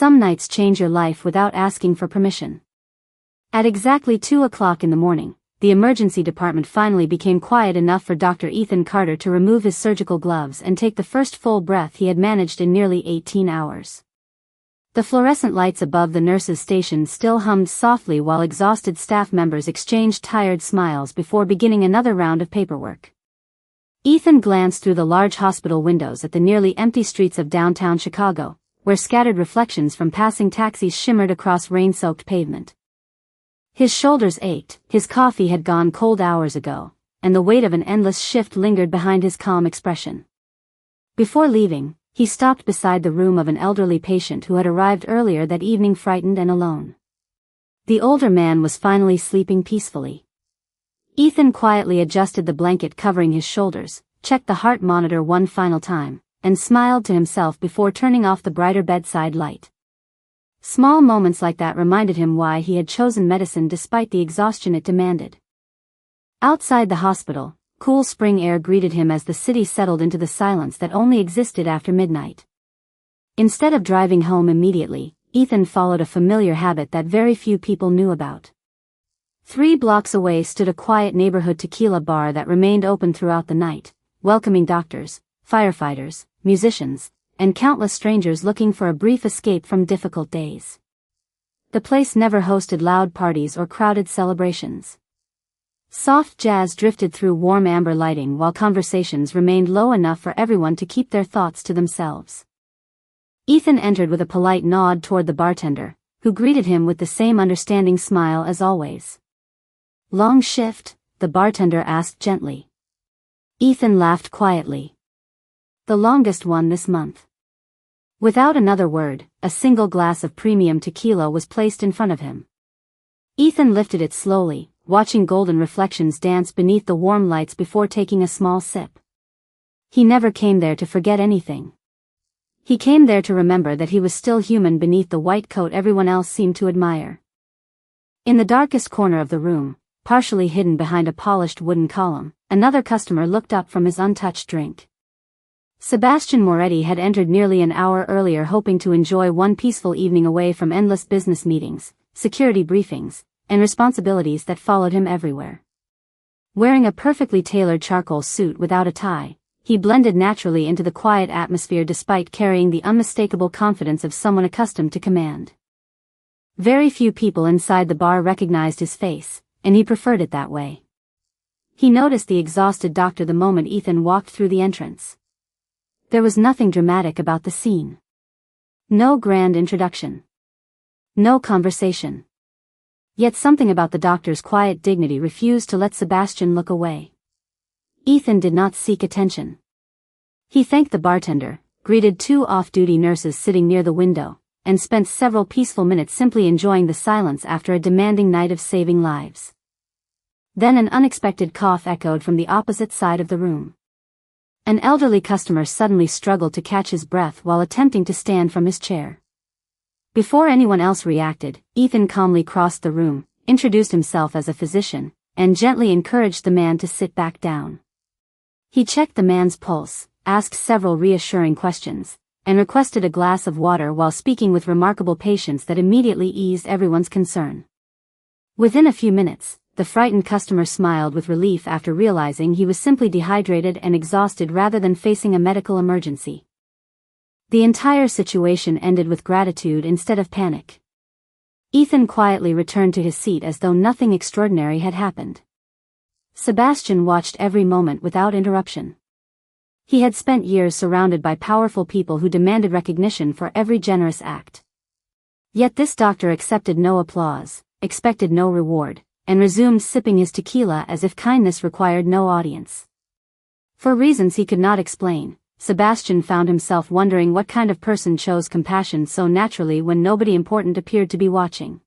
some nights change your life without asking for permission. At exactly 2 o'clock in the morning, the emergency department finally became quiet enough for Dr. Ethan Carter to remove his surgical gloves and take the first full breath he had managed in nearly 18 hours. The fluorescent lights above the nurse's station still hummed softly while exhausted staff members exchanged tired smiles before beginning another round of paperwork. Ethan glanced through the large hospital windows at the nearly empty streets of downtown Chicago, where scattered reflections from passing taxis shimmered across rain-soaked pavement. His shoulders ached, his coffee had gone cold hours ago, and the weight of an endless shift lingered behind his calm expression. Before leaving, he stopped beside the room of an elderly patient who had arrived earlier that evening frightened and alone. The older man was finally sleeping peacefully. Ethan quietly adjusted the blanket covering his shoulders, checked the heart monitor one final time, and smiled to himself before turning off the brighter bedside light. Small moments like that reminded him why he had chosen medicine despite the exhaustion it demanded. Outside the hospital, cool spring air greeted him as the city settled into the silence that only existed after midnight. Instead of driving home immediately, Ethan followed a familiar habit that very few people knew about. 3 blocks away stood a quiet neighborhood tequila bar that remained open throughout the night, welcoming doctors, firefighters, musicians, and countless strangers looking for a brief escape from difficult days. The place never hosted loud parties or crowded celebrations. Soft jazz drifted through warm amber lighting while conversations remained low enough for everyone to keep their thoughts to themselves. Ethan entered with a polite nod toward the bartender, who greeted him with the same understanding smile as always. "Long shift?" the bartender asked gently. Ethan laughed quietly. "The longest one this month." Without another word, a single glass of premium tequila was placed in front of him. Ethan lifted it slowly, watching golden reflections dance beneath the warm lights before taking a small sip. He never came there to forget anything. He came there to remember that he was still human beneath the white coat everyone else seemed to admire. In the darkest corner of the room, partially hidden behind a polished wooden column, another customer looked up from his untouched drink. Sebastian Moretti had entered nearly an hour earlier hoping to enjoy one peaceful evening away from endless business meetings, security briefings, and responsibilities that followed him everywhere. Wearing a perfectly tailored charcoal suit without a tie, he blended naturally into the quiet atmosphere despite carrying the unmistakable confidence of someone accustomed to command. Very few people inside the bar recognized his face, and he preferred it that way. He noticed the exhausted doctor the moment Ethan walked through the entrance. There was nothing dramatic about the scene. No grand introduction. No conversation. Yet something about the doctor's quiet dignity refused to let Sebastian look away. Ethan did not seek attention. He thanked the bartender, greeted 2 off-duty nurses sitting near the window, and spent several peaceful minutes simply enjoying the silence after a demanding night of saving lives. Then an unexpected cough echoed from the opposite side of the room. An elderly customer suddenly struggled to catch his breath while attempting to stand from his chair. Before anyone else reacted, Ethan calmly crossed the room, introduced himself as a physician, and gently encouraged the man to sit back down. He checked the man's pulse, asked several reassuring questions, and requested a glass of water while speaking with remarkable patience that immediately eased everyone's concern. Within a few minutes, the frightened customer smiled with relief after realizing he was simply dehydrated and exhausted rather than facing a medical emergency. The entire situation ended with gratitude instead of panic. Ethan quietly returned to his seat as though nothing extraordinary had happened. Sebastian watched every moment without interruption. He had spent years surrounded by powerful people who demanded recognition for every generous act. Yet this doctor accepted no applause, expected no reward, and resumed sipping his tequila as if kindness required no audience. For reasons he could not explain, Sebastian found himself wondering what kind of person chose compassion so naturally when nobody important appeared to be watching.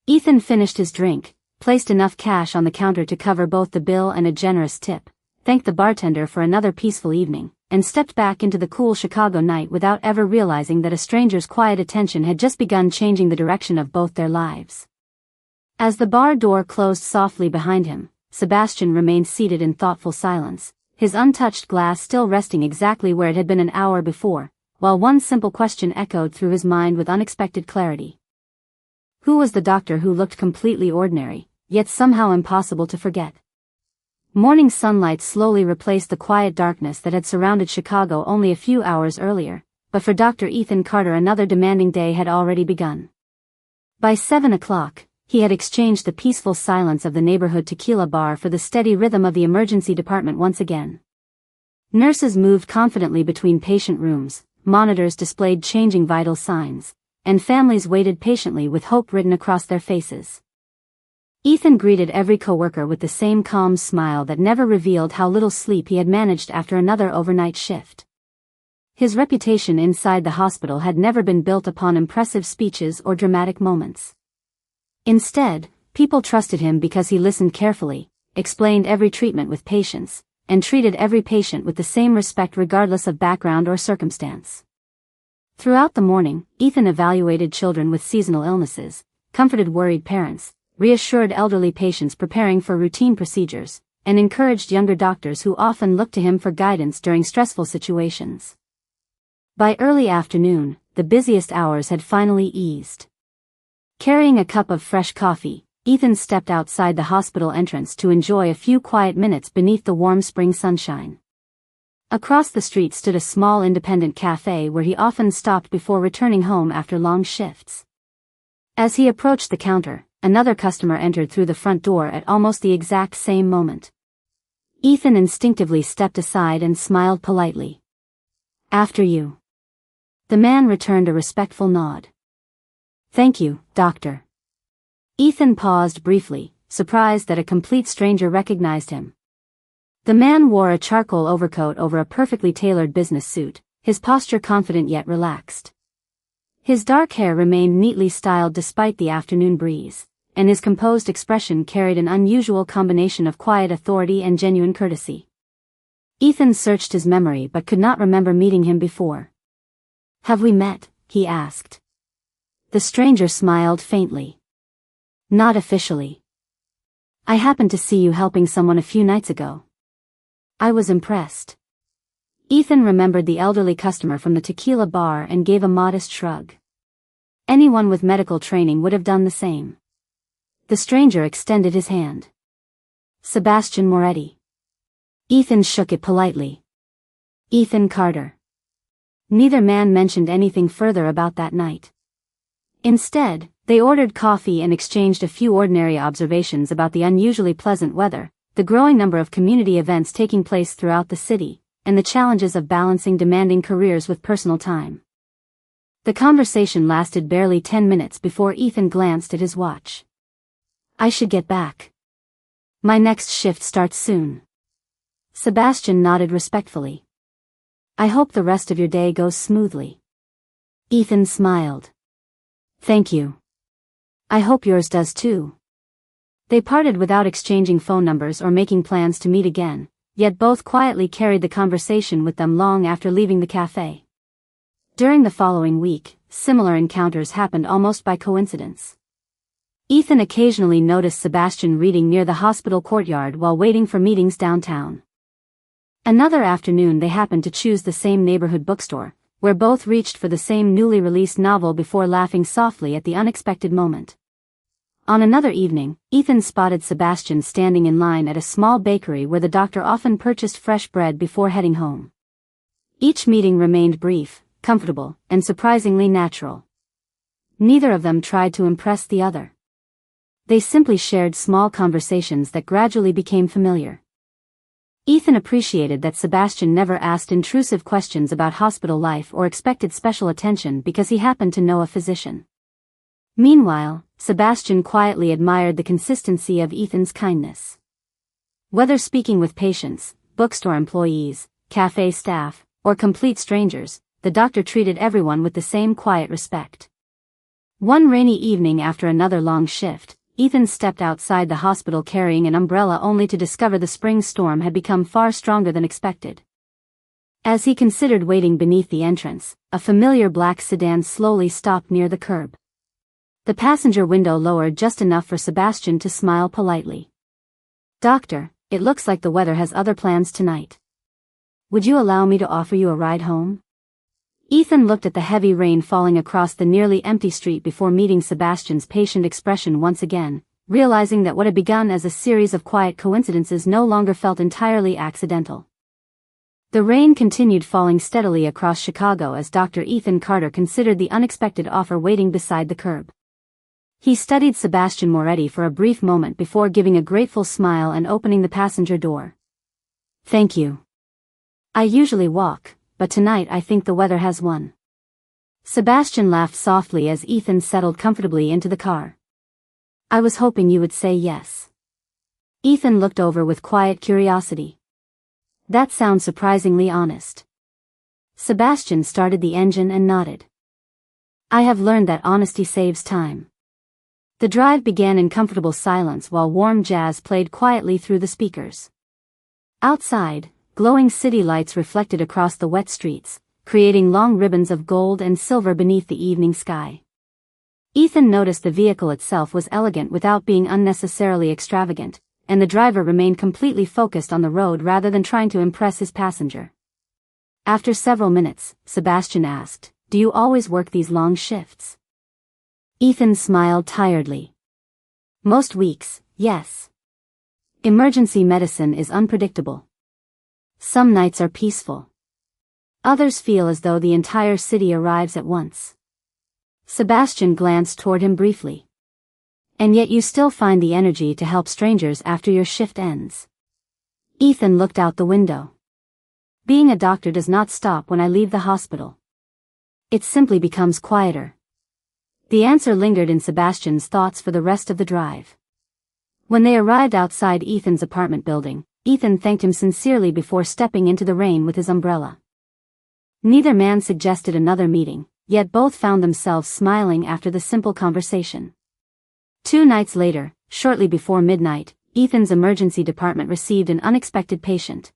Ethan finished his drink, placed enough cash on the counter to cover both the bill and a generous tip, thanked the bartender for another peaceful evening, and stepped back into the cool Chicago night without ever realizing that a stranger's quiet attention had just begun changing the direction of both their lives. As the bar door closed softly behind him, Sebastian remained seated in thoughtful silence, his untouched glass still resting exactly where it had been an hour before, while one simple question echoed through his mind with unexpected clarity. Who was the doctor who looked completely ordinary, yet somehow impossible to forget? Morning sunlight slowly replaced the quiet darkness that had surrounded Chicago only a few hours earlier, but for Dr. Ethan Carter another demanding day had already begun. By 7 o'clock, he had exchanged the peaceful silence of the neighborhood Tequila bar for the steady rhythm of the emergency department once again. Nurses moved confidently between patient rooms, monitors displayed changing vital signs, and families waited patiently with hope written across their faces. Ethan greeted every coworker with the same calm smile that never revealed how little sleep he had managed after another overnight shift. His reputation inside the hospital had never been built upon impressive speeches or dramatic moments. Instead, people trusted him because he listened carefully, explained every treatment with patience, and treated every patient with the same respect regardless of background or circumstance. Throughout the morning, Ethan evaluated children with seasonal illnesses, comforted worried parents, reassured elderly patients preparing for routine procedures, and encouraged younger doctors who often looked to him for guidance during stressful situations. By early afternoon, the busiest hours had finally eased. Carrying a cup of fresh coffee, Ethan stepped outside the hospital entrance to enjoy a few quiet minutes beneath the warm spring sunshine. Across the street stood a small independent cafe where he often stopped before returning home after long shifts. As he approached the counter, another customer entered through the front door at almost the exact same moment. Ethan instinctively stepped aside and smiled politely. "After you." The man returned a respectful nod. "Thank you, doctor." Ethan paused briefly, surprised that a complete stranger recognized him. The man wore a charcoal overcoat over a perfectly tailored business suit, his posture confident yet relaxed. His dark hair remained neatly styled despite the afternoon breeze, and his composed expression carried an unusual combination of quiet authority and genuine courtesy. Ethan searched his memory but could not remember meeting him before. "Have we met?" he asked. The stranger smiled faintly. "Not officially. I happened to see you helping someone a few nights ago." I was impressed. Ethan remembered the elderly customer from the Tequila bar and gave a modest shrug. Anyone with medical training would have done the same. The stranger extended his hand. "Sebastian Moretti." Ethan shook it politely. "Ethan Carter." Neither man mentioned anything further about that night. Instead, they ordered coffee and exchanged a few ordinary observations about the unusually pleasant weather, the growing number of community events taking place throughout the city, and the challenges of balancing demanding careers with personal time. The conversation lasted barely 10 minutes before Ethan glanced at his watch. "I should get back. My next shift starts soon." Sebastian nodded respectfully. "I hope the rest of your day goes smoothly." Ethan smiled. "Thank you. I hope yours does too." They parted without exchanging phone numbers or making plans to meet again, yet both quietly carried the conversation with them long after leaving the cafe. During the following week, similar encounters happened almost by coincidence. Ethan occasionally noticed Sebastian reading near the hospital courtyard while waiting for meetings downtown. Another afternoon they happened to choose the same neighborhood bookstore, where both reached for the same newly released novel before laughing softly at the unexpected moment. On another evening, Ethan spotted Sebastian standing in line at a small bakery where the doctor often purchased fresh bread before heading home. Each meeting remained brief, comfortable, and surprisingly natural. Neither of them tried to impress the other. They simply shared small conversations that gradually became familiar. Ethan appreciated that Sebastian never asked intrusive questions about hospital life or expected special attention because he happened to know a physician. Meanwhile, Sebastian quietly admired the consistency of Ethan's kindness. Whether speaking with patients, bookstore employees, cafe staff, or complete strangers, the doctor treated everyone with the same quiet respect. One rainy evening after another long shift, Ethan stepped outside the hospital carrying an umbrella only to discover the spring storm had become far stronger than expected. As he considered waiting beneath the entrance, a familiar black sedan slowly stopped near the curb. The passenger window lowered just enough for Sebastian to smile politely. "Doctor, it looks like the weather has other plans tonight. Would you allow me to offer you a ride home?" Ethan looked at the heavy rain falling across the nearly empty street before meeting Sebastian's patient expression once again, realizing that what had begun as a series of quiet coincidences no longer felt entirely accidental. The rain continued falling steadily across Chicago as Dr. Ethan Carter considered the unexpected offer waiting beside the curb. He studied Sebastian Moretti for a brief moment before giving a grateful smile and opening the passenger door. "Thank you. I usually walk, but tonight I think the weather has won." Sebastian laughed softly as Ethan settled comfortably into the car. "I was hoping you would say yes." Ethan looked over with quiet curiosity. "That sounds surprisingly honest." Sebastian started the engine and nodded. "I have learned that honesty saves time." The drive began in comfortable silence while warm jazz played quietly through the speakers. Outside, glowing city lights reflected across the wet streets, creating long ribbons of gold and silver beneath the evening sky. Ethan noticed the vehicle itself was elegant without being unnecessarily extravagant, and the driver remained completely focused on the road rather than trying to impress his passenger. After several minutes, Sebastian asked, "Do you always work these long shifts?" Ethan smiled tiredly. "Most weeks, yes. Emergency medicine is unpredictable. Some nights are peaceful. Others feel as though the entire city arrives at once." Sebastian glanced toward him briefly. "And yet you still find the energy to help strangers after your shift ends." Ethan looked out the window. "Being a doctor does not stop when I leave the hospital. It simply becomes quieter." The answer lingered in Sebastian's thoughts for the rest of the drive. When they arrived outside Ethan's apartment building, Ethan thanked him sincerely before stepping into the rain with his umbrella. Neither man suggested another meeting, yet both found themselves smiling after the simple conversation. 2 nights later, shortly before midnight, Ethan's emergency department received an unexpected patient.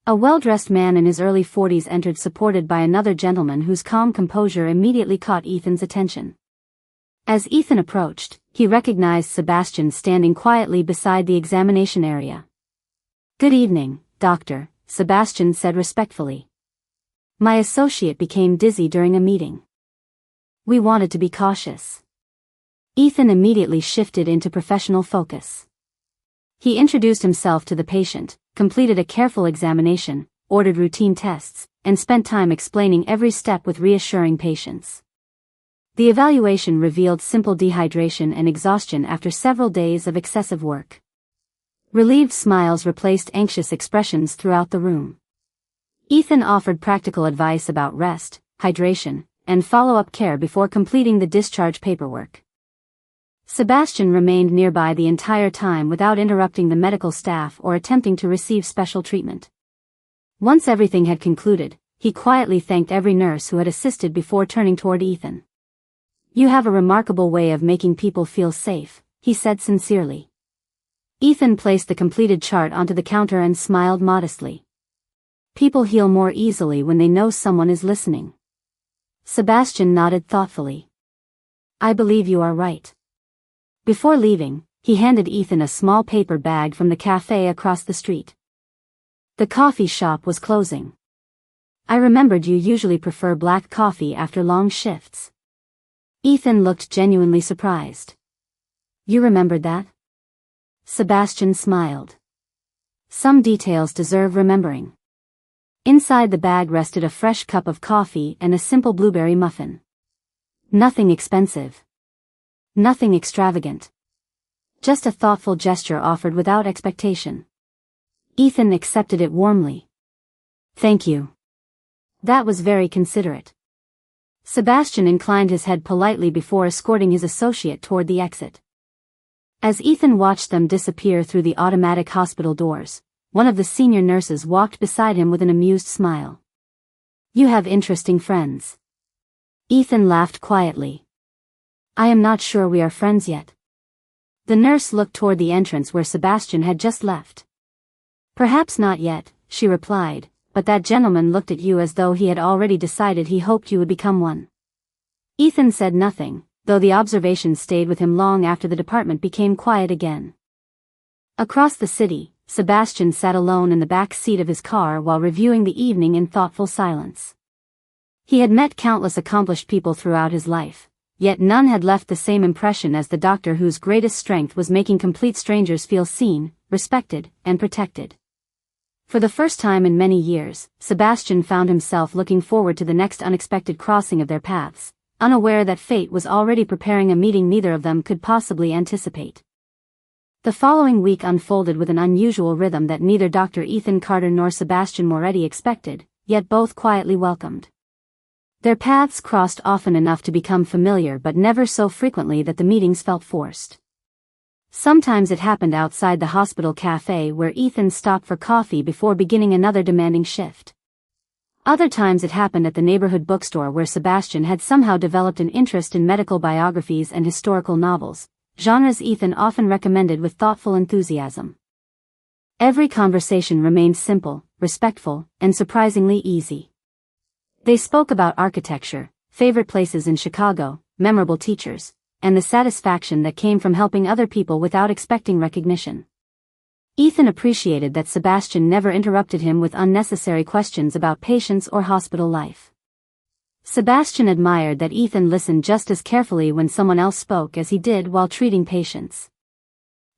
A well-dressed man in his early 40s entered supported by another gentleman whose calm composure immediately caught Ethan's attention. As Ethan approached, he recognized Sebastian standing quietly beside the examination area. "Good evening, Doctor," Sebastian said respectfully. "My associate became dizzy during a meeting. We wanted to be cautious." Ethan immediately shifted into professional focus. He introduced himself to the patient, completed a careful examination, ordered routine tests, and spent time explaining every step with reassuring patience. The evaluation revealed simple dehydration and exhaustion after several days of excessive work. Relieved smiles replaced anxious expressions throughout the room. Ethan offered practical advice about rest, hydration, and follow-up care before completing the discharge paperwork. Sebastian remained nearby the entire time without interrupting the medical staff or attempting to receive special treatment. Once everything had concluded, he quietly thanked every nurse who had assisted before turning toward Ethan. "You have a remarkable way of making people feel safe," he said sincerely. Ethan placed the completed chart onto the counter and smiled modestly. "People heal more easily when they know someone is listening." Sebastian nodded thoughtfully. "I believe you are right." Before leaving, he handed Ethan a small paper bag from the cafe across the street. The coffee shop was closing. "I remembered you usually prefer black coffee after long shifts." Ethan looked genuinely surprised. "You remembered that?" Sebastian smiled. "Some details deserve remembering." Inside the bag rested a fresh cup of coffee and a simple blueberry muffin. Nothing expensive. Nothing extravagant. Just a thoughtful gesture offered without expectation. Ethan accepted it warmly. "Thank you. That was very considerate." Sebastian inclined his head politely before escorting his associate toward the exit. As Ethan watched them disappear through the automatic hospital doors, one of the senior nurses walked beside him with an amused smile. "You have interesting friends." Ethan laughed quietly. "I am not sure we are friends yet." The nurse looked toward the entrance where Sebastian had just left. "Perhaps not yet," she replied, "but that gentleman looked at you as though he had already decided he hoped you would become one." Ethan said nothing, though the observation stayed with him long after the department became quiet again. Across the city, Sebastian sat alone in the back seat of his car while reviewing the evening in thoughtful silence. He had met countless accomplished people throughout his life, yet none had left the same impression as the doctor whose greatest strength was making complete strangers feel seen, respected, and protected. For the first time in many years, Sebastian found himself looking forward to the next unexpected crossing of their paths, unaware that fate was already preparing a meeting neither of them could possibly anticipate. The following week unfolded with an unusual rhythm that neither Dr. Ethan Carter nor Sebastian Moretti expected, yet both quietly welcomed. Their paths crossed often enough to become familiar but never so frequently that the meetings felt forced. Sometimes it happened outside the hospital cafe where Ethan stopped for coffee before beginning another demanding shift. Other times it happened at the neighborhood bookstore where Sebastian had somehow developed an interest in medical biographies and historical novels, genres Ethan often recommended with thoughtful enthusiasm. Every conversation remained simple, respectful, and surprisingly easy. They spoke about architecture, favorite places in Chicago, memorable teachers, and the satisfaction that came from helping other people without expecting recognition. Ethan appreciated that Sebastian never interrupted him with unnecessary questions about patients or hospital life. Sebastian admired that Ethan listened just as carefully when someone else spoke as he did while treating patients.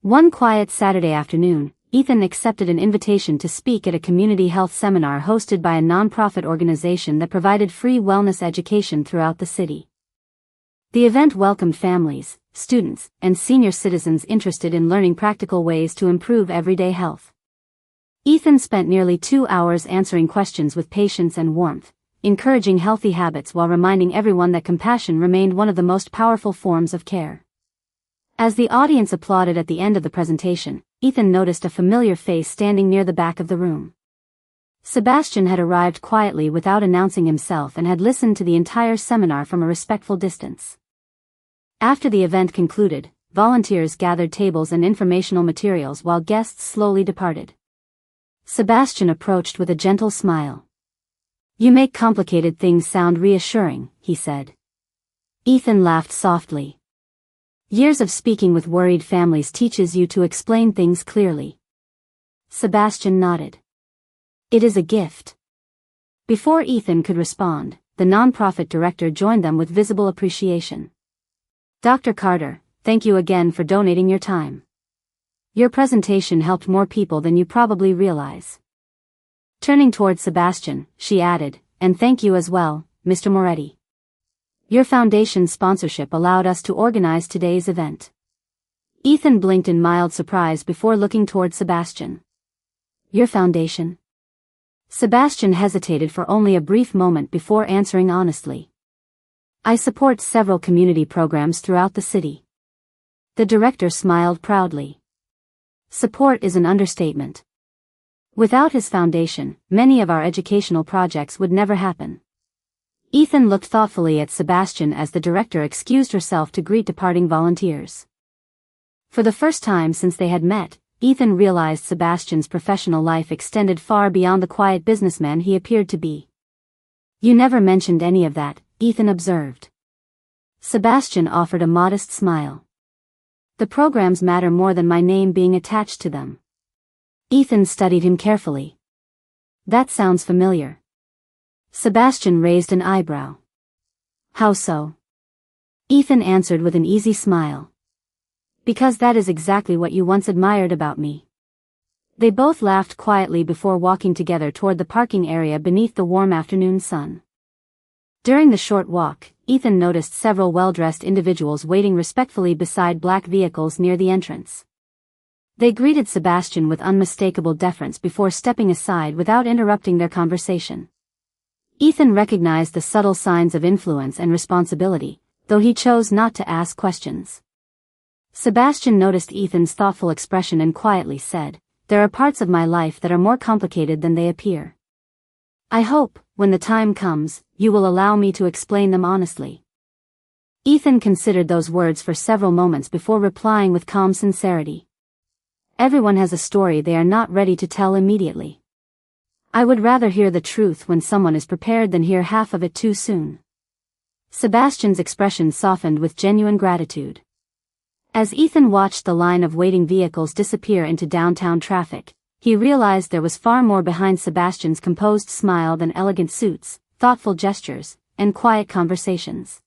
One quiet Saturday afternoon, Ethan accepted an invitation to speak at a community health seminar hosted by a nonprofit organization that provided free wellness education throughout the city. The event welcomed families, students, and senior citizens interested in learning practical ways to improve everyday health. Ethan spent nearly 2 hours answering questions with patience and warmth, encouraging healthy habits while reminding everyone that compassion remained one of the most powerful forms of care. As the audience applauded at the end of the presentation, Ethan noticed a familiar face standing near the back of the room. Sebastian had arrived quietly without announcing himself and had listened to the entire seminar from a respectful distance. After the event concluded, volunteers gathered tables and informational materials while guests slowly departed. Sebastian approached with a gentle smile. "You make complicated things sound reassuring," he said. Ethan laughed softly. "Years of speaking with worried families teaches you to explain things clearly." Sebastian nodded. "It is a gift." Before Ethan could respond, the nonprofit director joined them with visible appreciation. "Dr. Carter, thank you again for donating your time. Your presentation helped more people than you probably realize." Turning toward Sebastian, she added, "And thank you as well, Mr. Moretti. Your foundation's sponsorship allowed us to organize today's event." Ethan blinked in mild surprise before looking toward Sebastian. "Your foundation?" Sebastian hesitated for only a brief moment before answering honestly. "I support several community programs throughout the city." The director smiled proudly. Support is an understatement. Without his foundation, many of our educational projects would never happen. Ethan looked thoughtfully at Sebastian as the director excused herself to greet departing volunteers. For the first time since they had met, Ethan realized Sebastian's professional life extended far beyond the quiet businessman he appeared to be. "You never mentioned any of that," Ethan observed. Sebastian offered a modest smile. "The programs matter more than my name being attached to them." Ethan studied him carefully. "That sounds familiar." Sebastian raised an eyebrow. "How so?" Ethan answered with an easy smile. "Because that is exactly what you once admired about me." They both laughed quietly before walking together toward the parking area beneath the warm afternoon sun. During the short walk, Ethan noticed several well-dressed individuals waiting respectfully beside black vehicles near the entrance. They greeted Sebastian with unmistakable deference before stepping aside without interrupting their conversation. Ethan recognized the subtle signs of influence and responsibility, though he chose not to ask questions. Sebastian noticed Ethan's thoughtful expression and quietly said, "There are parts of my life that are more complicated than they appear. I hope, when the time comes, you will allow me to explain them honestly." Ethan considered those words for several moments before replying with calm sincerity. "Everyone has a story they are not ready to tell immediately. I would rather hear the truth when someone is prepared than hear half of it too soon." Sebastian's expression softened with genuine gratitude. As Ethan watched the line of waiting vehicles disappear into downtown traffic, he realized there was far more behind Sebastian's composed smile than elegant suits, thoughtful gestures, and quiet conversations.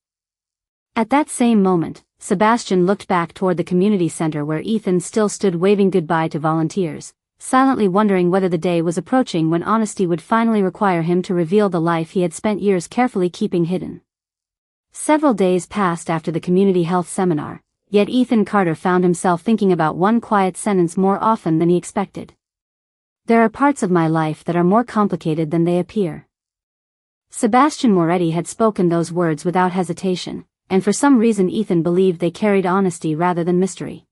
At that same moment, Sebastian looked back toward the community center where Ethan still stood waving goodbye to volunteers, silently wondering whether the day was approaching when honesty would finally require him to reveal the life he had spent years carefully keeping hidden. Several days passed after the community health seminar, yet Ethan Carter found himself thinking about one quiet sentence more often than he expected. "There are parts of my life that are more complicated than they appear." Sebastian Moretti had spoken those words without hesitation, and for some reason Ethan believed they carried honesty rather than mystery.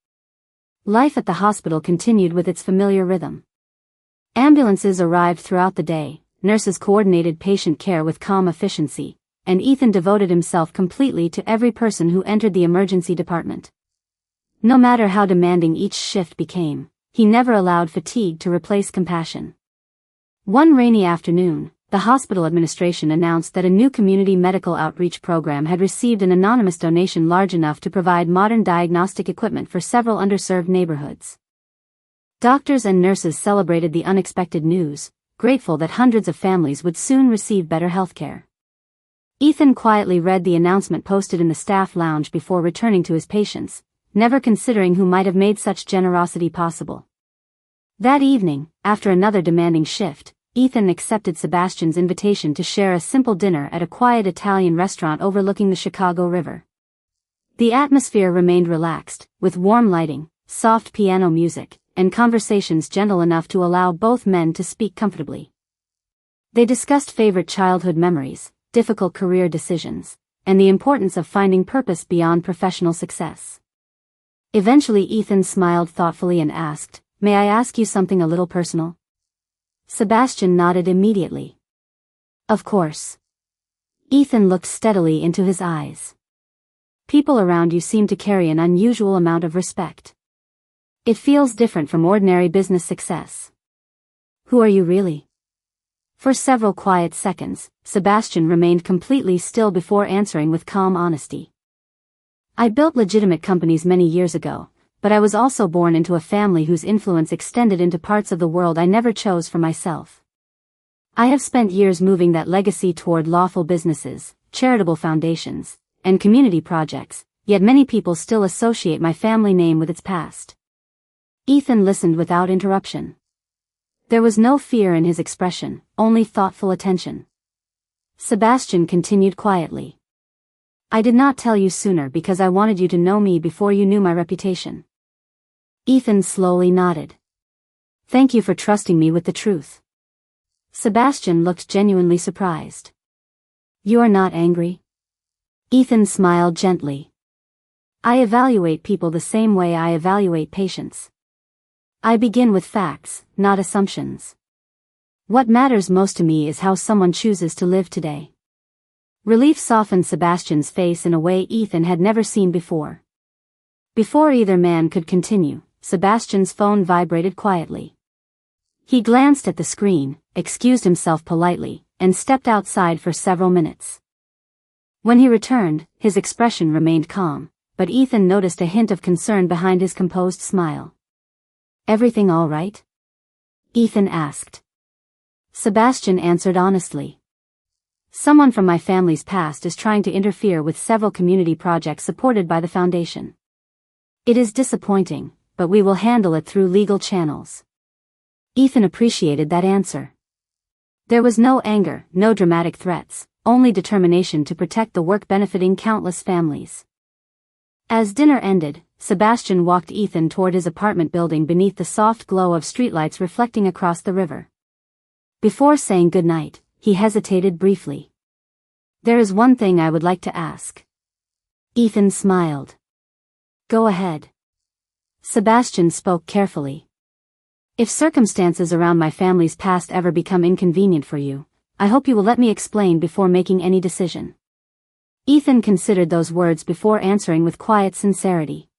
Life at the hospital continued with its familiar rhythm. Ambulances arrived throughout the day, nurses coordinated patient care with calm efficiency, and Ethan devoted himself completely to every person who entered the emergency department. No matter how demanding each shift became, he never allowed fatigue to replace compassion. One rainy afternoon, the hospital administration announced that a new community medical outreach program had received an anonymous donation large enough to provide modern diagnostic equipment for several underserved neighborhoods. Doctors and nurses celebrated the unexpected news, grateful that hundreds of families would soon receive better health care. Ethan quietly read the announcement posted in the staff lounge before returning to his patients, never considering who might have made such generosity possible. That evening, after another demanding shift, Ethan accepted Sebastian's invitation to share a simple dinner at a quiet Italian restaurant overlooking the Chicago River. The atmosphere remained relaxed, with warm lighting, soft piano music, and conversations gentle enough to allow both men to speak comfortably. They discussed favorite childhood memories, difficult career decisions, and the importance of finding purpose beyond professional success. Eventually Ethan smiled thoughtfully and asked, "May I ask you something a little personal?" Sebastian nodded immediately. "Of course." Ethan looked steadily into his eyes. "People around you seem to carry an unusual amount of respect. It feels different from ordinary business success. Who are you really?" For several quiet seconds, Sebastian remained completely still before answering with calm honesty. "I built legitimate companies many years ago, but I was also born into a family whose influence extended into parts of the world I never chose for myself. I have spent years moving that legacy toward lawful businesses, charitable foundations, and community projects, yet many people still associate my family name with its past." Ethan listened without interruption. There was no fear in his expression, only thoughtful attention. Sebastian continued quietly. "I did not tell you sooner because I wanted you to know me before you knew my reputation." Ethan slowly nodded. "Thank you for trusting me with the truth." Sebastian looked genuinely surprised. "You are not angry?" Ethan smiled gently. "I evaluate people the same way I evaluate patients. I begin with facts, not assumptions. What matters most to me is how someone chooses to live today." Relief softened Sebastian's face in a way Ethan had never seen before. Before either man could continue, Sebastian's phone vibrated quietly. He glanced at the screen, excused himself politely, and stepped outside for several minutes. When he returned, his expression remained calm, but Ethan noticed a hint of concern behind his composed smile. "Everything all right?" Ethan asked. Sebastian answered honestly. "Someone from my family's past is trying to interfere with several community projects supported by the foundation. It is disappointing, but we will handle it through legal channels." Ethan appreciated that answer. There was no anger, no dramatic threats, only determination to protect the work benefiting countless families. As dinner ended, Sebastian walked Ethan toward his apartment building beneath the soft glow of streetlights reflecting across the river. Before saying goodnight, he hesitated briefly. "There is one thing I would like to ask." Ethan smiled. "Go ahead." Sebastian spoke carefully. "If circumstances around my family's past ever become inconvenient for you, I hope you will let me explain before making any decision." Ethan considered those words before answering with quiet sincerity.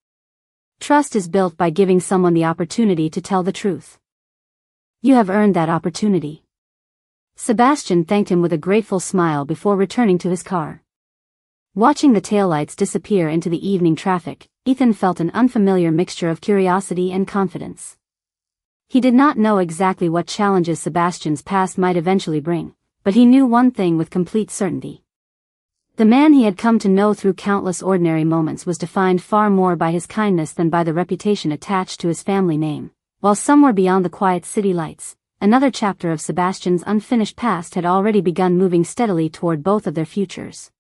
Trust is built by giving someone the opportunity to tell the truth. You have earned that opportunity. Sebastian thanked him with a grateful smile before returning to his car. Watching the taillights disappear into the evening traffic, Ethan felt an unfamiliar mixture of curiosity and confidence. He did not know exactly what challenges Sebastian's past might eventually bring, but he knew one thing with complete certainty. The man he had come to know through countless ordinary moments was defined far more by his kindness than by the reputation attached to his family name, while somewhere beyond the quiet city lights, another chapter of Sebastian's unfinished past had already begun moving steadily toward both of their futures.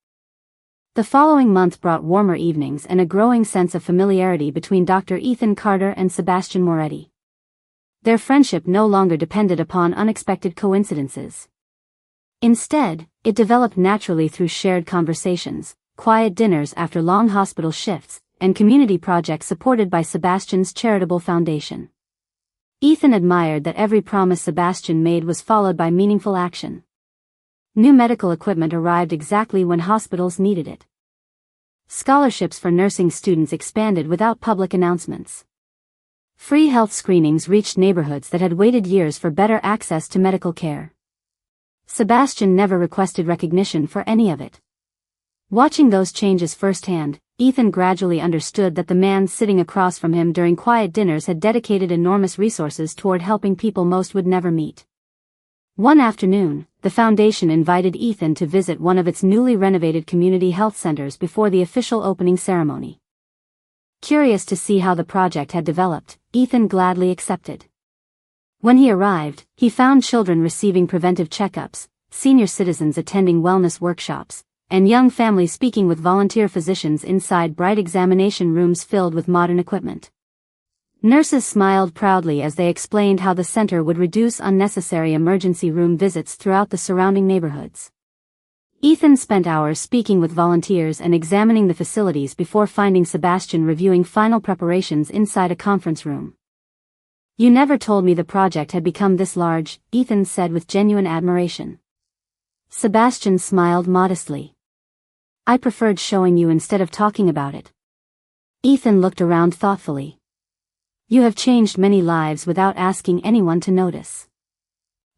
The following month brought warmer evenings and a growing sense of familiarity between Dr. Ethan Carter and Sebastian Moretti. Their friendship no longer depended upon unexpected coincidences. Instead, it developed naturally through shared conversations, quiet dinners after long hospital shifts, and community projects supported by Sebastian's charitable foundation. Ethan admired that every promise Sebastian made was followed by meaningful action. New medical equipment arrived exactly when hospitals needed it. Scholarships for nursing students expanded without public announcements. Free health screenings reached neighborhoods that had waited years for better access to medical care. Sebastian never requested recognition for any of it. Watching those changes firsthand, Ethan gradually understood that the man sitting across from him during quiet dinners had dedicated enormous resources toward helping people most would never meet. One afternoon, the foundation invited Ethan to visit one of its newly renovated community health centers before the official opening ceremony. Curious to see how the project had developed, Ethan gladly accepted. When he arrived, he found children receiving preventive checkups, senior citizens attending wellness workshops, and young families speaking with volunteer physicians inside bright examination rooms filled with modern equipment. Nurses smiled proudly as they explained how the center would reduce unnecessary emergency room visits throughout the surrounding neighborhoods. Ethan spent hours speaking with volunteers and examining the facilities before finding Sebastian reviewing final preparations inside a conference room. "You never told me the project had become this large," Ethan said with genuine admiration. Sebastian smiled modestly. "I preferred showing you instead of talking about it." Ethan looked around thoughtfully. "You have changed many lives without asking anyone to notice."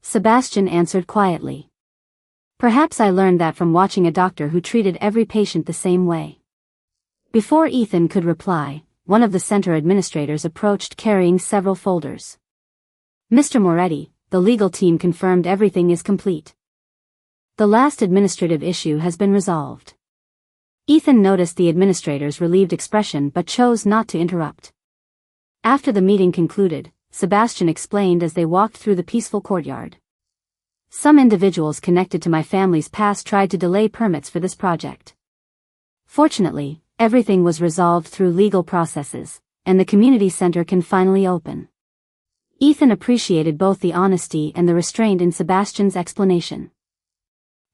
Sebastian answered quietly. "Perhaps I learned that from watching a doctor who treated every patient the same way." Before Ethan could reply, one of the center administrators approached carrying several folders. "Mr. Moretti, the legal team confirmed everything is complete. The last administrative issue has been resolved." Ethan noticed the administrator's relieved expression but chose not to interrupt. After the meeting concluded, Sebastian explained as they walked through the peaceful courtyard. "Some individuals connected to my family's past tried to delay permits for this project. Fortunately, everything was resolved through legal processes, and the community center can finally open." Ethan appreciated both the honesty and the restraint in Sebastian's explanation.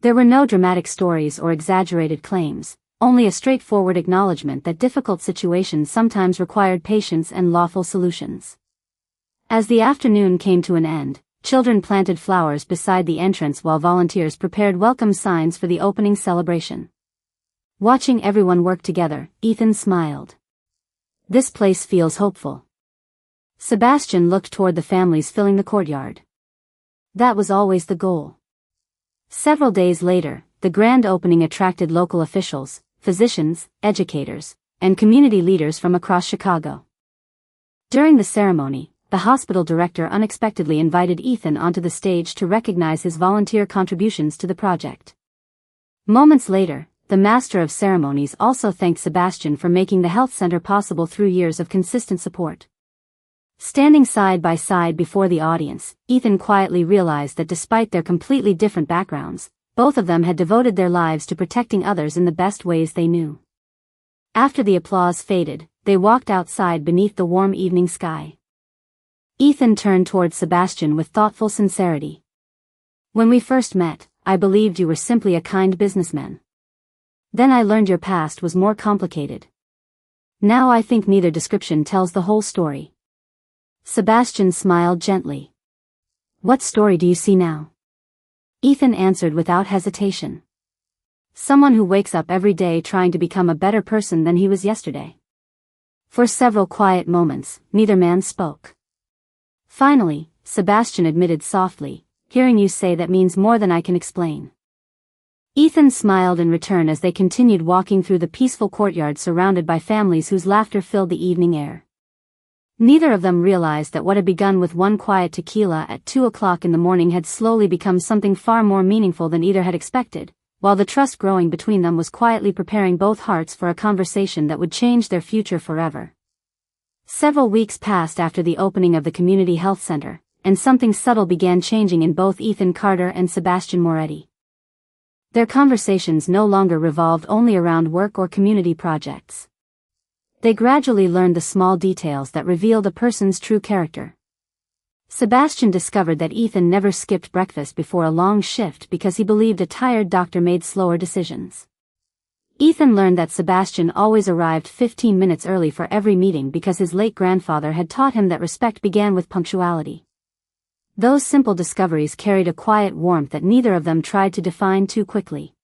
There were no dramatic stories or exaggerated claims, only a straightforward acknowledgement that difficult situations sometimes required patience and lawful solutions. As the afternoon came to an end, children planted flowers beside the entrance while volunteers prepared welcome signs for the opening celebration. Watching everyone work together, Ethan smiled. "This place feels hopeful." Sebastian looked toward the families filling the courtyard. That was always the goal. Several days later, the grand opening attracted local officials, physicians, educators, and community leaders from across Chicago. During the ceremony, the hospital director unexpectedly invited Ethan onto the stage to recognize his volunteer contributions to the project. Moments later, the Master of Ceremonies also thanked Sebastian for making the health center possible through years of consistent support. Standing side by side before the audience, Ethan quietly realized that despite their completely different backgrounds, both of them had devoted their lives to protecting others in the best ways they knew. After the applause faded, they walked outside beneath the warm evening sky. Ethan turned toward Sebastian with thoughtful sincerity. "When we first met, I believed you were simply a kind businessman. Then I learned your past was more complicated. Now I think neither description tells the whole story." Sebastian smiled gently. "What story do you see now?" Ethan answered without hesitation. "Someone who wakes up every day trying to become a better person than he was yesterday." For several quiet moments, neither man spoke. Finally, Sebastian admitted softly, "Hearing you say that means more than I can explain." Ethan smiled in return as they continued walking through the peaceful courtyard surrounded by families whose laughter filled the evening air. Neither of them realized that what had begun with one quiet tequila at 2 o'clock in the morning had slowly become something far more meaningful than either had expected, while the trust growing between them was quietly preparing both hearts for a conversation that would change their future forever. Several weeks passed after the opening of the community health center, and something subtle began changing in both Ethan Carter and Sebastian Moretti. Their conversations no longer revolved only around work or community projects. They gradually learned the small details that revealed a person's true character. Sebastian discovered that Ethan never skipped breakfast before a long shift because he believed a tired doctor made slower decisions. Ethan learned that Sebastian always arrived 15 minutes early for every meeting because his late grandfather had taught him that respect began with punctuality. Those simple discoveries carried a quiet warmth that neither of them tried to define too quickly.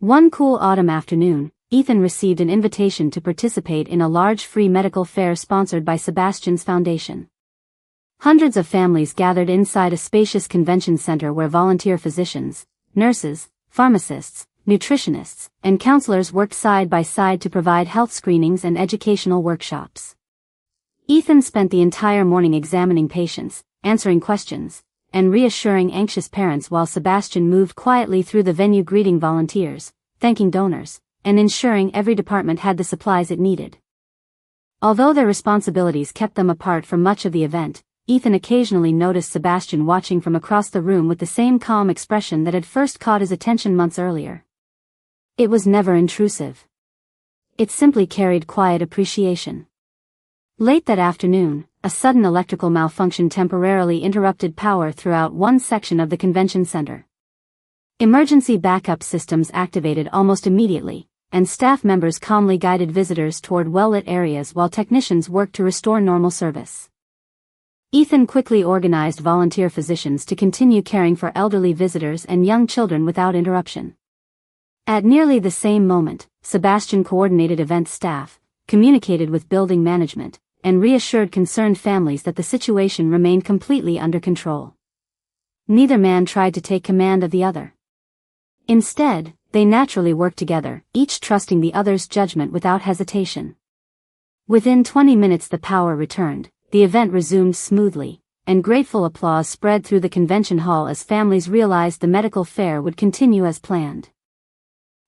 One cool autumn afternoon, Ethan received an invitation to participate in a large free medical fair sponsored by Sebastian's foundation. Hundreds of families gathered inside a spacious convention center where volunteer physicians, nurses, pharmacists, nutritionists, and counselors worked side by side to provide health screenings and educational workshops. Ethan spent the entire morning examining patients, answering questions, and reassuring anxious parents while Sebastian moved quietly through the venue greeting volunteers, thanking donors, and ensuring every department had the supplies it needed. Although their responsibilities kept them apart for much of the event, Ethan occasionally noticed Sebastian watching from across the room with the same calm expression that had first caught his attention months earlier. It was never intrusive. It simply carried quiet appreciation. Late that afternoon, a sudden electrical malfunction temporarily interrupted power throughout one section of the convention center. Emergency backup systems activated almost immediately, and staff members calmly guided visitors toward well-lit areas while technicians worked to restore normal service. Ethan quickly organized volunteer physicians to continue caring for elderly visitors and young children without interruption. At nearly the same moment, Sebastian coordinated event staff, communicated with building management, and reassured concerned families that the situation remained completely under control. Neither man tried to take command of the other. Instead, they naturally worked together, each trusting the other's judgment without hesitation. Within 20 minutes the power returned, the event resumed smoothly, and grateful applause spread through the convention hall as families realized the medical fair would continue as planned.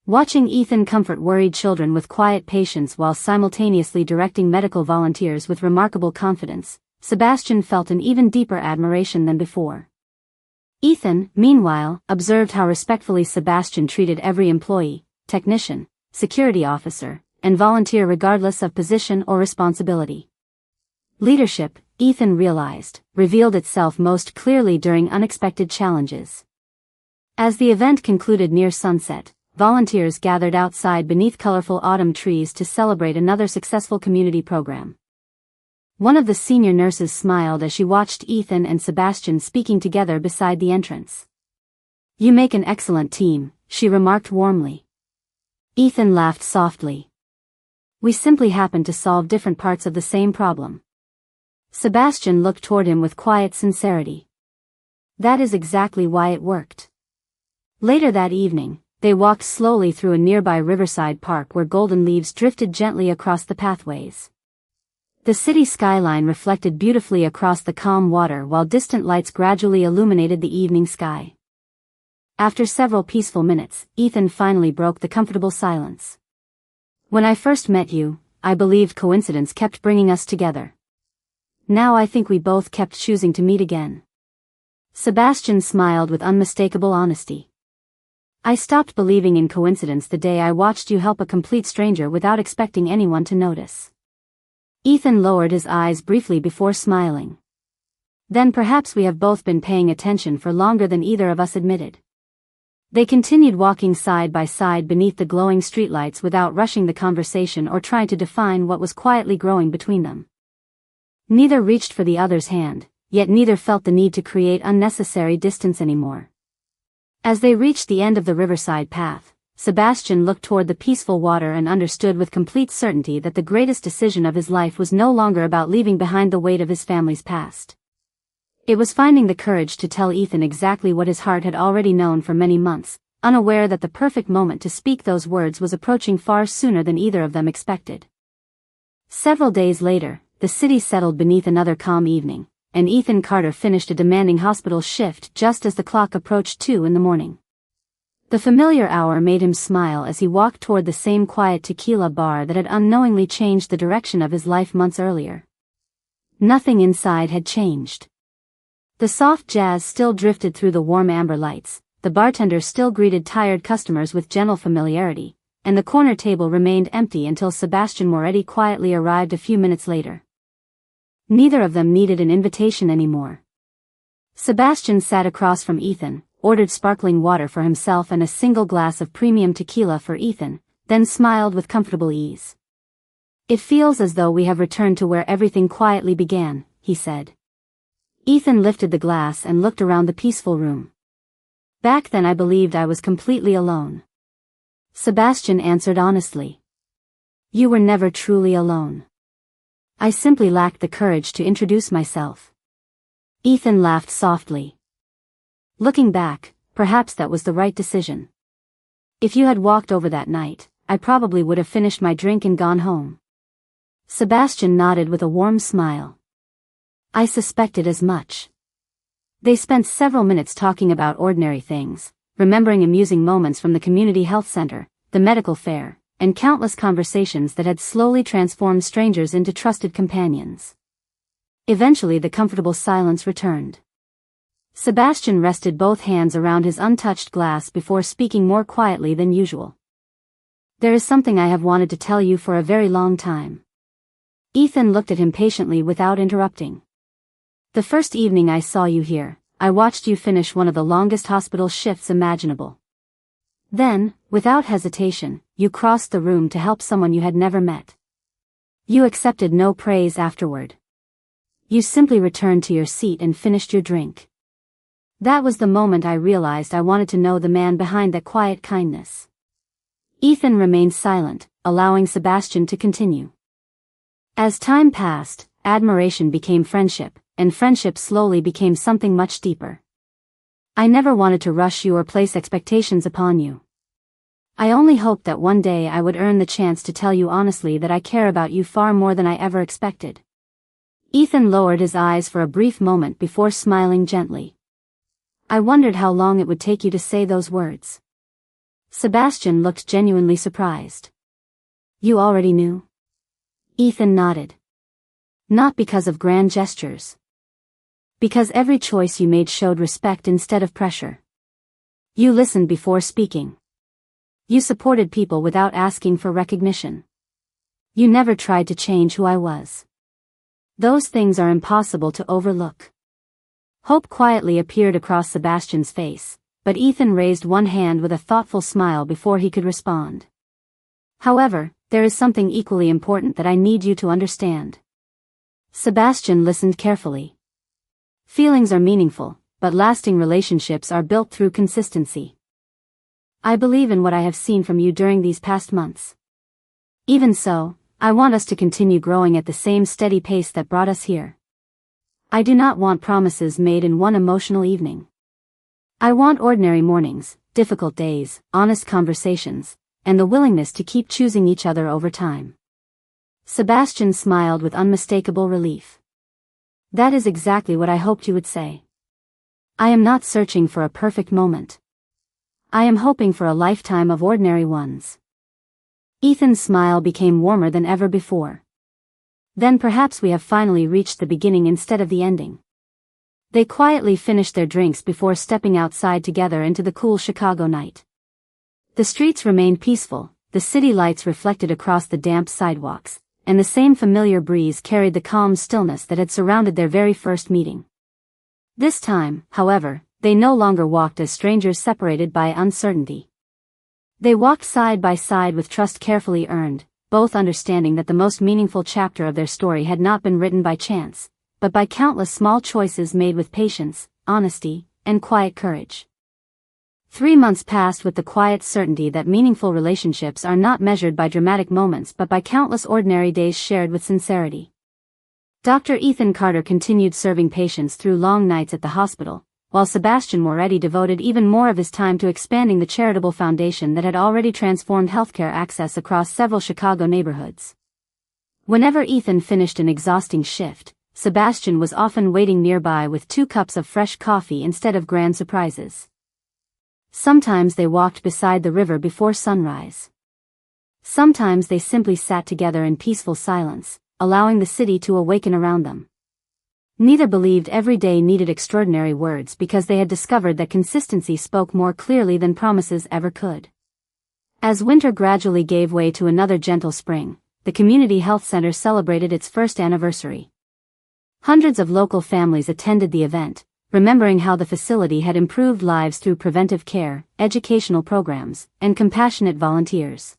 Watching Ethan comfort worried children with quiet patience while simultaneously directing medical volunteers with remarkable confidence, Sebastian felt an even deeper admiration than before. Ethan, meanwhile, observed how respectfully Sebastian treated every employee, technician, security officer, and volunteer regardless of position or responsibility. Leadership, Ethan realized, revealed itself most clearly during unexpected challenges. As the event concluded near sunset, volunteers gathered outside beneath colorful autumn trees to celebrate another successful community program. One of the senior nurses smiled as she watched Ethan and Sebastian speaking together beside the entrance. "You make an excellent team," she remarked warmly. Ethan laughed softly. "We simply happen to solve different parts of the same problem." Sebastian looked toward him with quiet sincerity. "That is exactly why it worked." Later that evening, they walked slowly through a nearby riverside park where golden leaves drifted gently across the pathways. The city skyline reflected beautifully across the calm water while distant lights gradually illuminated the evening sky. After several peaceful minutes, Ethan finally broke the comfortable silence. "When I first met you, I believed coincidence kept bringing us together. Now I think we both kept choosing to meet again." Sebastian smiled with unmistakable honesty. "I stopped believing in coincidence the day I watched you help a complete stranger without expecting anyone to notice." Ethan lowered his eyes briefly before smiling. "Then perhaps we have both been paying attention for longer than either of us admitted." They continued walking side by side beneath the glowing streetlights without rushing the conversation or trying to define what was quietly growing between them. Neither reached for the other's hand, yet neither felt the need to create unnecessary distance anymore. As they reached the end of the riverside path, Sebastian looked toward the peaceful water and understood with complete certainty that the greatest decision of his life was no longer about leaving behind the weight of his family's past. It was finding the courage to tell Ethan exactly what his heart had already known for many months, unaware that the perfect moment to speak those words was approaching far sooner than either of them expected. Several days later, the city settled beneath another calm evening, and Ethan Carter finished a demanding hospital shift just as the clock approached 2 in the morning. The familiar hour made him smile as he walked toward the same quiet tequila bar that had unknowingly changed the direction of his life months earlier. Nothing inside had changed. The soft jazz still drifted through the warm amber lights, the bartender still greeted tired customers with gentle familiarity, and the corner table remained empty until Sebastian Moretti quietly arrived a few minutes later. Neither of them needed an invitation anymore. Sebastian sat across from Ethan, ordered sparkling water for himself and a single glass of premium tequila for Ethan, then smiled with comfortable ease. "It feels as though we have returned to where everything quietly began," he said. Ethan lifted the glass and looked around the peaceful room. "Back then I believed I was completely alone." Sebastian answered honestly. "You were never truly alone. I simply lacked the courage to introduce myself." Ethan laughed softly. "Looking back, perhaps that was the right decision. If you had walked over that night, I probably would have finished my drink and gone home." Sebastian nodded with a warm smile. "I suspected as much." They spent several minutes talking about ordinary things, remembering amusing moments from the community health center, the medical fair, and countless conversations that had slowly transformed strangers into trusted companions. Eventually the comfortable silence returned. Sebastian rested both hands around his untouched glass before speaking more quietly than usual. "There is something I have wanted to tell you for a very long time." Ethan looked at him patiently without interrupting. "The first evening I saw you here, I watched you finish one of the longest hospital shifts imaginable. Then, without hesitation, you crossed the room to help someone you had never met. You accepted no praise afterward. You simply returned to your seat and finished your drink. That was the moment I realized I wanted to know the man behind that quiet kindness." Ethan remained silent, allowing Sebastian to continue. As time passed, admiration became friendship, and friendship slowly became something much deeper. I never wanted to rush you or place expectations upon you. I only hoped that one day I would earn the chance to tell you honestly that I care about you far more than I ever expected. Ethan lowered his eyes for a brief moment before smiling gently. "I wondered how long it would take you to say those words." Sebastian looked genuinely surprised. "You already knew?" Ethan nodded. "Not because of grand gestures. Because every choice you made showed respect instead of pressure. You listened before speaking. You supported people without asking for recognition. You never tried to change who I was. Those things are impossible to overlook." Hope quietly appeared across Sebastian's face, but Ethan raised one hand with a thoughtful smile before he could respond. "However, there is something equally important that I need you to understand." Sebastian listened carefully. "Feelings are meaningful, but lasting relationships are built through consistency. I believe in what I have seen from you during these past months. Even so, I want us to continue growing at the same steady pace that brought us here. I do not want promises made in one emotional evening. I want ordinary mornings, difficult days, honest conversations, and the willingness to keep choosing each other over time." Sebastian smiled with unmistakable relief. "That is exactly what I hoped you would say. I am not searching for a perfect moment. I am hoping for a lifetime of ordinary ones." Ethan's smile became warmer than ever before. "Then perhaps we have finally reached the beginning instead of the ending." They quietly finished their drinks before stepping outside together into the cool Chicago night. The streets remained peaceful, the city lights reflected across the damp sidewalks, and the same familiar breeze carried the calm stillness that had surrounded their very first meeting. This time, however, they no longer walked as strangers separated by uncertainty. They walked side by side with trust carefully earned, both understanding that the most meaningful chapter of their story had not been written by chance, but by countless small choices made with patience, honesty, and quiet courage. 3 months passed with the quiet certainty that meaningful relationships are not measured by dramatic moments but by countless ordinary days shared with sincerity. Dr. Ethan Carter continued serving patients through long nights at the hospital, while Sebastian Moretti devoted even more of his time to expanding the charitable foundation that had already transformed healthcare access across several Chicago neighborhoods. Whenever Ethan finished an exhausting shift, Sebastian was often waiting nearby with 2 cups of fresh coffee instead of grand surprises. Sometimes they walked beside the river before sunrise. Sometimes they simply sat together in peaceful silence, allowing the city to awaken around them. Neither believed every day needed extraordinary words because they had discovered that consistency spoke more clearly than promises ever could. As winter gradually gave way to another gentle spring, the community health center celebrated its first anniversary. Hundreds of local families attended the event, remembering how the facility had improved lives through preventive care, educational programs, and compassionate volunteers.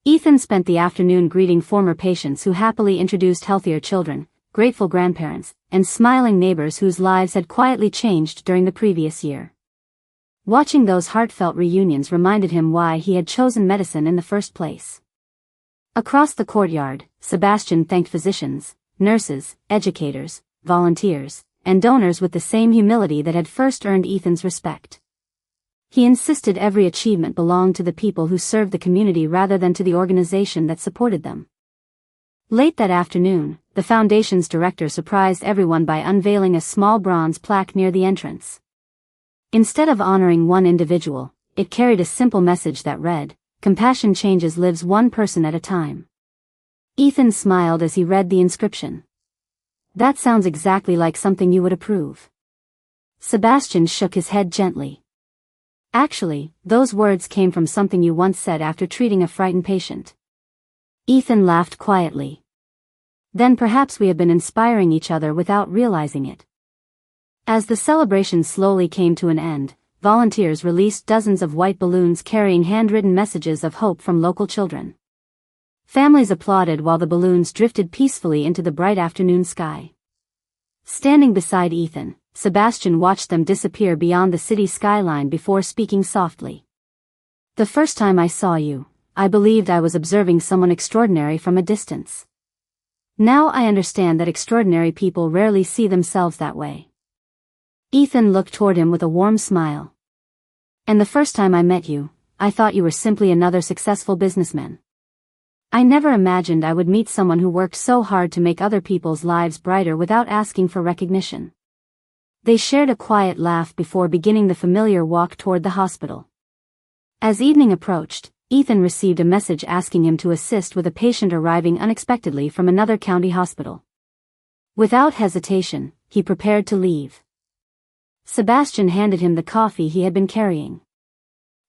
Ethan spent the afternoon greeting former patients who happily introduced healthier children, grateful grandparents, and smiling neighbors whose lives had quietly changed during the previous year. Watching those heartfelt reunions reminded him why he had chosen medicine in the first place. Across the courtyard, Sebastian thanked physicians, nurses, educators, volunteers, and donors with the same humility that had first earned Ethan's respect. He insisted every achievement belonged to the people who served the community rather than to the organization that supported them. Late that afternoon, the foundation's director surprised everyone by unveiling a small bronze plaque near the entrance. Instead of honoring one individual, it carried a simple message that read, "Compassion changes lives one person at a time." Ethan smiled as he read the inscription. "That sounds exactly like something you would approve." Sebastian shook his head gently. "Actually, those words came from something you once said after treating a frightened patient." Ethan laughed quietly. "Then perhaps we have been inspiring each other without realizing it." As the celebration slowly came to an end, volunteers released dozens of white balloons carrying handwritten messages of hope from local children. Families applauded while the balloons drifted peacefully into the bright afternoon sky. Standing beside Ethan, Sebastian watched them disappear beyond the city skyline before speaking softly. "The first time I saw you, I believed I was observing someone extraordinary from a distance. Now I understand that extraordinary people rarely see themselves that way." Ethan looked toward him with a warm smile. "And the first time I met you, I thought you were simply another successful businessman. I never imagined I would meet someone who worked so hard to make other people's lives brighter without asking for recognition." They shared a quiet laugh before beginning the familiar walk toward the hospital. As evening approached, Ethan received a message asking him to assist with a patient arriving unexpectedly from another county hospital. Without hesitation, he prepared to leave. Sebastian handed him the coffee he had been carrying.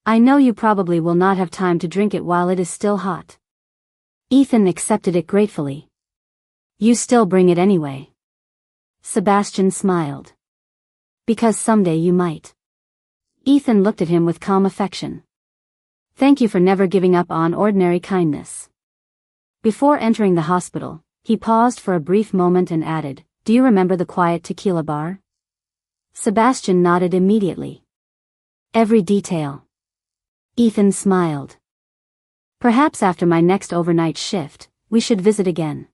"I know you probably will not have time to drink it while it is still hot." Ethan accepted it gratefully. "You still bring it anyway." Sebastian smiled. "Because someday you might." Ethan looked at him with calm affection. "Thank you for never giving up on ordinary kindness." Before entering the hospital, he paused for a brief moment and added, "Do you remember the quiet Tequila bar?" Sebastian nodded immediately. "Every detail." Ethan smiled. "Perhaps after my next overnight shift, we should visit again.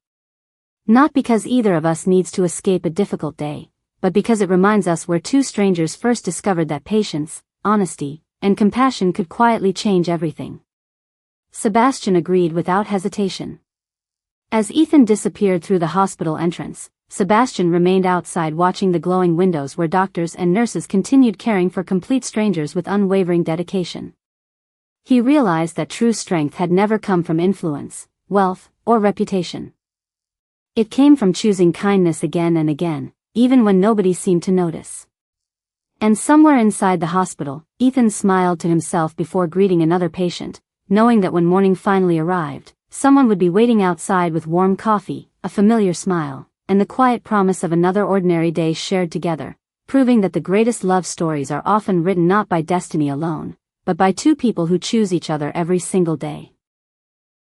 Not because either of us needs to escape a difficult day, but because it reminds us where two strangers first discovered that patience, honesty, and compassion could quietly change everything." Sebastian agreed without hesitation. As Ethan disappeared through the hospital entrance, Sebastian remained outside watching the glowing windows where doctors and nurses continued caring for complete strangers with unwavering dedication. He realized that true strength had never come from influence, wealth, or reputation. It came from choosing kindness again and again, even when nobody seemed to notice. And somewhere inside the hospital, Ethan smiled to himself before greeting another patient, knowing that when morning finally arrived, someone would be waiting outside with warm coffee, a familiar smile, and the quiet promise of another ordinary day shared together, proving that the greatest love stories are often written not by destiny alone, but by two people who choose each other every single day.